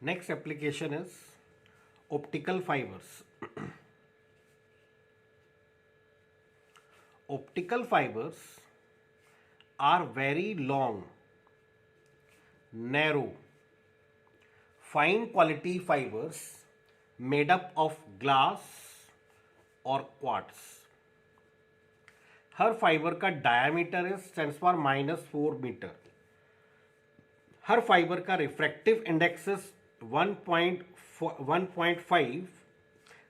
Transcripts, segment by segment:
Next application is optical fibers. Optical fibers are very long, narrow, fine quality fibers made up of glass और quartz. हर fibre का diameter is 10⁻⁻⁴ metre. हर fibre का refractive index is 1.5.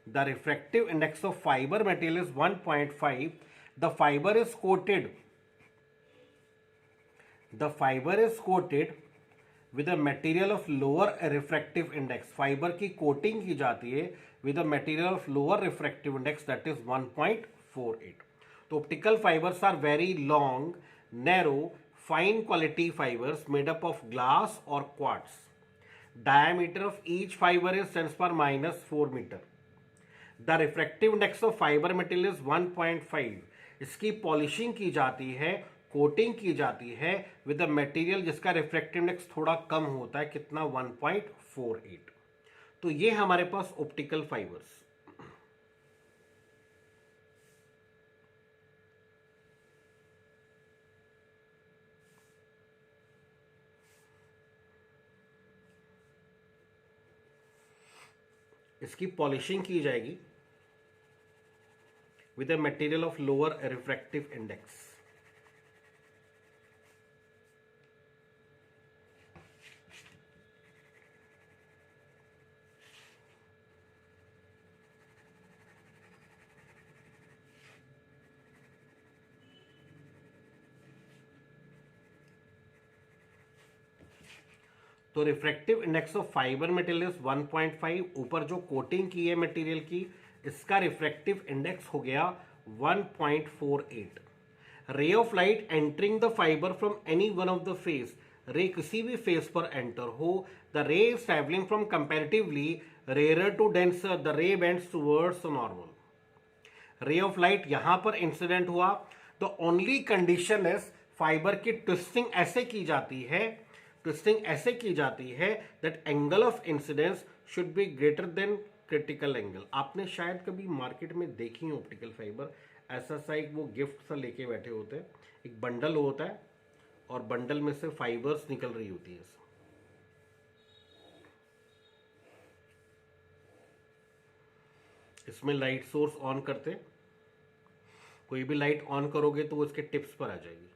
The refractive index of fibre material is 1.5. The fibre is coated with a material of lower refractive index. Fibre की coating की जाती है with a material of lower refractive index that is 1.48. तो optical fibres are very long, narrow, fine quality fibers made up of glass or quartz. Diameter of each fiber is 10⁻⁻⁴ meter. The refractive index of fiber material is 1.5. इसकी polishing की जाती है, coating की जाती है with a material जिसका refractive index थोड़ा कम होता है. कितना? 1.48. तो ये हमारे पास ऑप्टिकल फाइबर्स. इसकी पॉलिशिंग की जाएगी with a material of lower refractive index. तो refractive index of fibre material is 1.5. ऊपर जो कोटिंग की है मटेरियल की, इसका रिफ्रैक्टिव इंडेक्स हो गया 1.48. Ray of light entering the fibre from any one of the face. Ray किसी भी फेस पर एंटर हो, the ray is travelling from comparatively rare to denser. The ray bends towards normal. Ray of light यहां पर incident हुआ. The only condition is fibre की twisting ऐसे की जाती है that angle of incidence should be greater than critical angle. आपने शायद कभी मार्केट में देखी हो ऑप्टिकल फाइबर. ऐसा सा एक वो गिफ्ट सा लेके बैठे होते हैं, एक बंडल होता है और बंडल में से फाइबर्स निकल रही होती है. इसमें लाइट सोर्स ऑन करते, कोई भी लाइट ऑन करोगे तो वो इसके टिप्स पर आ जाएगी.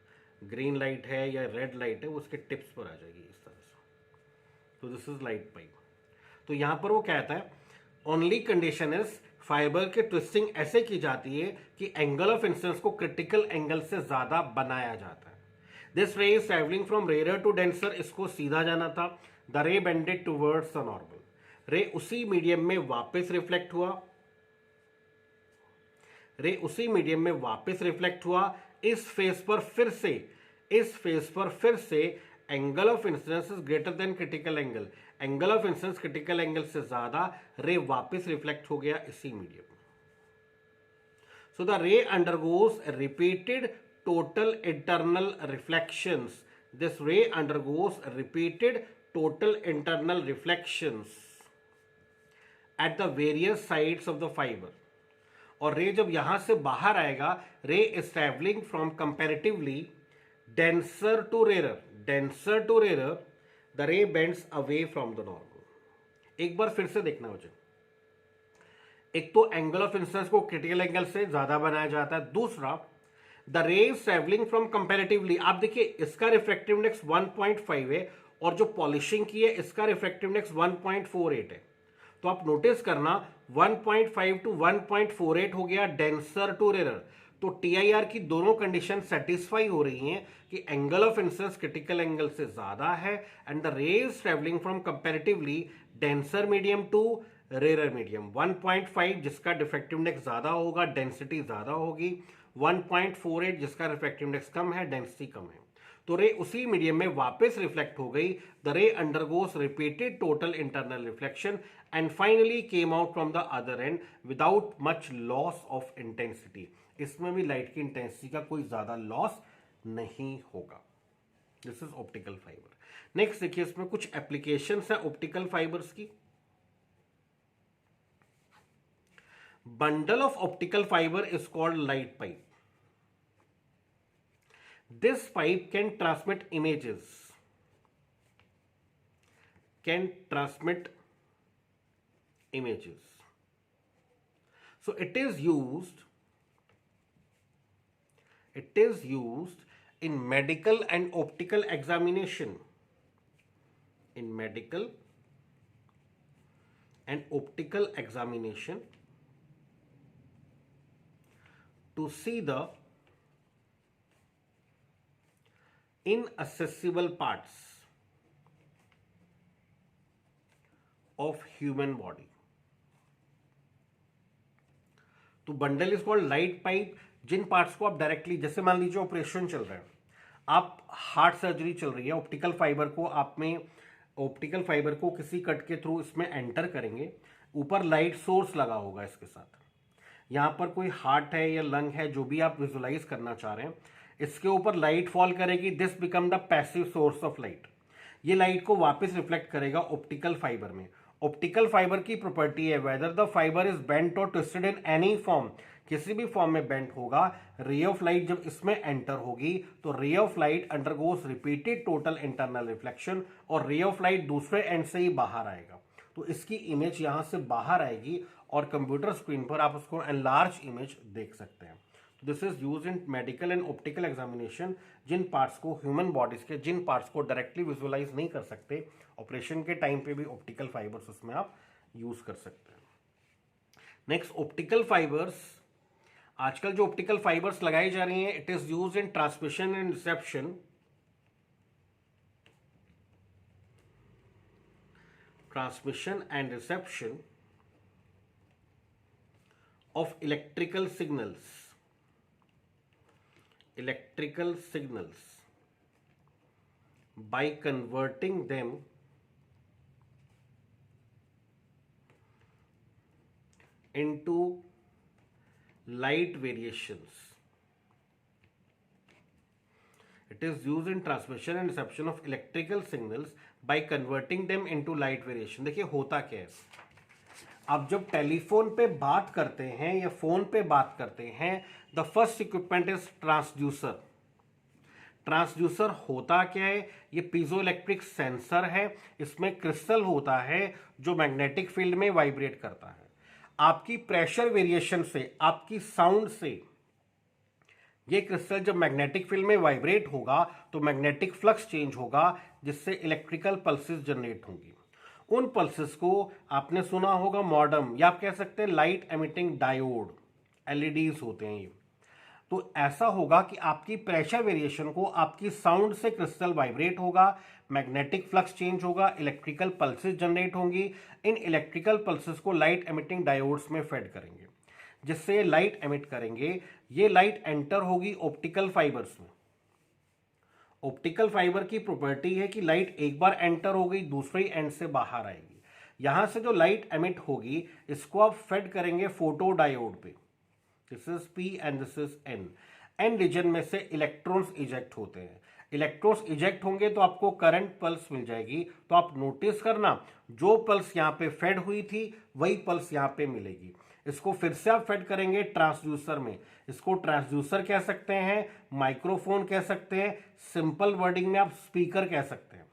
ग्रीन लाइट है या रेड लाइट है, वो उसके टिप्स पर आ जाएगी इस तरह से. तो दिस इज लाइट पाइप. तो यहां पर वो कहता है ओनली कंडीशन इज फाइबर की ट्विस्टिंग ऐसे की जाती है कि एंगल ऑफ इंसिडेंस को क्रिटिकल एंगल से ज्यादा बनाया जाता है. This ray is travelling from rare to denser. इसको सीधा जाना था. द रे बेंडेड टुवर्ड्स द नॉर्मल. रे उसी मीडियम में वापस रिफ्लेक्ट हुआ. इस फेस पर फिर से angle of incidence is greater than critical angle. Angle of incidence critical angle से ज्यादा. रे वापस रिफ्लेक्ट हो गया इसी medium. So the ray undergoes repeated total internal reflections. This ray undergoes repeated total internal reflections at the various sides of the fibre. और ray जब यहां से बाहर आएगा, ray is travelling from comparatively denser to rare. The ray bends away from the normal. एक बार फिर से देखना मुझे. एक तो एंगल ऑफ इंसिडेंस को क्रिटिकल एंगल से ज्यादा बनाया जाता है. दूसरा, the ray is travelling from comparatively. आप देखिए इसका रिफ्रैक्टिव इंडेक्स 1.5 है और जो पॉलिशिंग की है इसका रिफ्रैक्टिव इंडेक्स 1.48 है. तो आप नोटिस करना 1.5 टू 1.48 हो गया डेंसर टू रेयर. तो टीआईआर की दोनों कंडीशन सेटिस्फाई हो रही हैं कि angle of incidence critical angle से ज्यादा है and the ray is travelling from comparatively denser medium to rare medium. 1.5 जिसका डिफ्रैक्टिव इंडेक्स ज्यादा होगा, डेंसिटी ज्यादा होगी. 1.48 जिसका रिफ्रैक्टिव इंडेक्स कम है, डेंसिटी कम है. तो रे उसी मीडियम में वापस रिफ्लेक्ट हो गई. द रे undergoes repeated total internal reflection and finally came out from the other and without much loss of intensity. इसमें भी लाइट की इंटेंसिटी का कोई ज्यादा लॉस नहीं होगा. This is optical fibre. Next देखिए, इसमें कुछ एप्लीकेशंस है ऑप्टिकल फाइबर्स की। Bundle of optical fibre is called light pipe. This pipe can transmit images, can transmit images. So it is used in medical and optical examination, in medical and optical examination to see the inaccessible parts of human body. तो bundle is called light pipe. जिन parts को आप directly, जैसे मान लीजिए operation चल रहा है, आप हार्ट सर्जरी चल रही है, ऑप्टिकल फाइबर को किसी कट के थ्रू इसमें एंटर करेंगे, ऊपर लाइट सोर्स लगा होगा इसके साथ। यहां पर कोई हार्ट है या लंग है, जो भी आप विजुलाइज करना चाह रहे हैं, इसके ऊपर लाइट फॉल करेगी, this become the passive source of light. ये लाइट को वापस रिफ्लेक्ट करेगा ऑप्टिकल फाइबर में। ऑप्टिकल फाइबर की प्रॉपर्टी है, whether the fibre is bent और ट्विस्टेड इन एनी फॉर्म, किसी भी फॉर्म में बेंट होगा, रे ऑफ लाइट जब इसमें एंटर होगी तो रे of light undergoes repeated total internal reflection, और रे ऑफ लाइट दूसरे एंड से ही बाहर आएगा। तो इसकी इमेज यहां से बाहर आएगी और कंप्यूटर स्क्रीन पर आप उसको एनलार्ज इमेज देख सकते हैं। This is use in medical and optical examination. जिन पार्ट्स को, ह्यूमन बॉडीज के जिन पार्ट्स को डायरेक्टली विजुअलाइज नहीं कर सकते, ऑपरेशन के टाइम पे भी ऑप्टिकल फाइबर्स उसमें आप यूज कर सकते हैं। Next, optical fibres. आजकल जो ऑप्टिकल फाइबर्स लगाई जा रही हैं, it is use in transmission and reception, of electrical signals by converting them into light variations. It is used in transmission and reception of electrical signals by converting them into light variation. देखिए होता क्या है, आप जब telephone पे बात करते हैं या फोन पे बात करते हैं, the first equipment is transducer. Transducer होता क्या है, ये पीजो इलेक्ट्रिक सेंसर है, इसमें क्रिस्टल होता है जो मैग्नेटिक फील्ड में वाइब्रेट करता है। आपकी प्रेशर वेरिएशन से, आपकी साउंड से, ये क्रिस्टल जब मैग्नेटिक फील्ड में वाइब्रेट होगा तो मैग्नेटिक फ्लक्स चेंज होगा, जिससे इलेक्ट्रिकल पल्सेस जनरेट होंगी। उन पल्सेस को आपने सुना होगा मॉडम, या आप कह सकते हैं लाइट एमिटिंग डायोड, एलईडीज होते हैं ये। तो ऐसा होगा कि आपकी प्रेशर वेरिएशन को, आपकी साउंड से क्रिस्टल वाइब्रेट होगा, मैग्नेटिक फ्लक्स चेंज होगा, इलेक्ट्रिकल पल्सेस जनरेट होंगी। इन इलेक्ट्रिकल पल्सेस को लाइट एमिटिंग डायोड्स में फेड करेंगे, जिससे लाइट एमिट करेंगे। ये लाइट एंटर होगी ऑप्टिकल फाइबर्स में। ऑप्टिकल फाइबर की प्रॉपर्टी है कि लाइट एक बार एंटर हो गई, दूसरे एंड से बाहर आएगी। यहां से जो लाइट एमिट होगी, इसको आप फेड करेंगे फोटो डायोड पे। This is P and this is N. N region में से इलेक्ट्रॉन्स इजेक्ट होते हैं। इलेक्ट्रॉन्स इजेक्ट होंगे तो आपको करंट पल्स मिल जाएगी। तो आप नोटिस करना, जो पल्स यहां पे फेड हुई थी वही पल्स यहां पे मिलेगी। इसको फिर से आप फेड करेंगे ट्रांसड्यूसर में। इसको ट्रांसड्यूसर कह सकते हैं, माइक्रोफोन कह सकते हैं, सिंपल वर्डिंग में आप स्पीकर कह सकते हैं।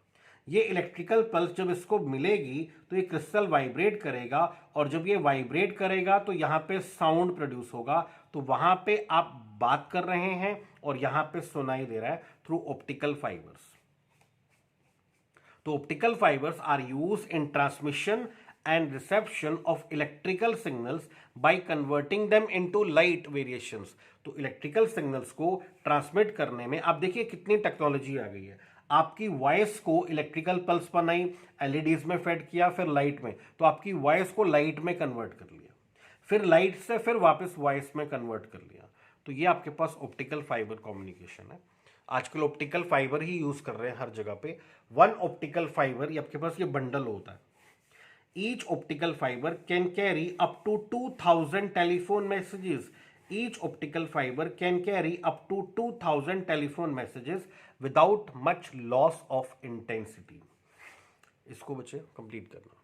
ये इलेक्ट्रिकल पल्स जब इसको मिलेगी तो ये क्रिस्टल वाइब्रेट करेगा, और जब ये वाइब्रेट करेगा तो यहाँ पे साउंड प्रोड्यूस होगा। तो वहां पे आप बात कर रहे हैं और यहाँ पे सुनाई दे रहा है थ्रू ऑप्टिकल फाइबर्स। तो optical fibres are use in transmission and reception of electrical signals by converting them into light variations। तो इलेक्ट्रिकल सिग्नल्स को ट्रांसमिट करने में आप देखिए कितनी टेक्नोलॉजी आ गई है। आपकी वॉइस को इलेक्ट्रिकल पल्स बनाई, एलईडीज में फेड किया, फिर लाइट में, तो आपकी वॉइस को लाइट में कन्वर्ट कर लिया, फिर लाइट से फिर वापस वॉइस में कन्वर्ट कर लिया। तो ये आपके पास ऑप्टिकल फाइबर कम्युनिकेशन है। आजकल ऑप्टिकल फाइबर ही यूज कर रहे हैं हर जगह पे। वन ऑप्टिकल फाइबर, ये आपके पास ये बंडल होता है। Each optical fiber can carry up to 2000 telephone messages Each optical fiber can carry up to 2000 telephone messages without much loss of intensity. इसको बच्चे कंप्लीट करना.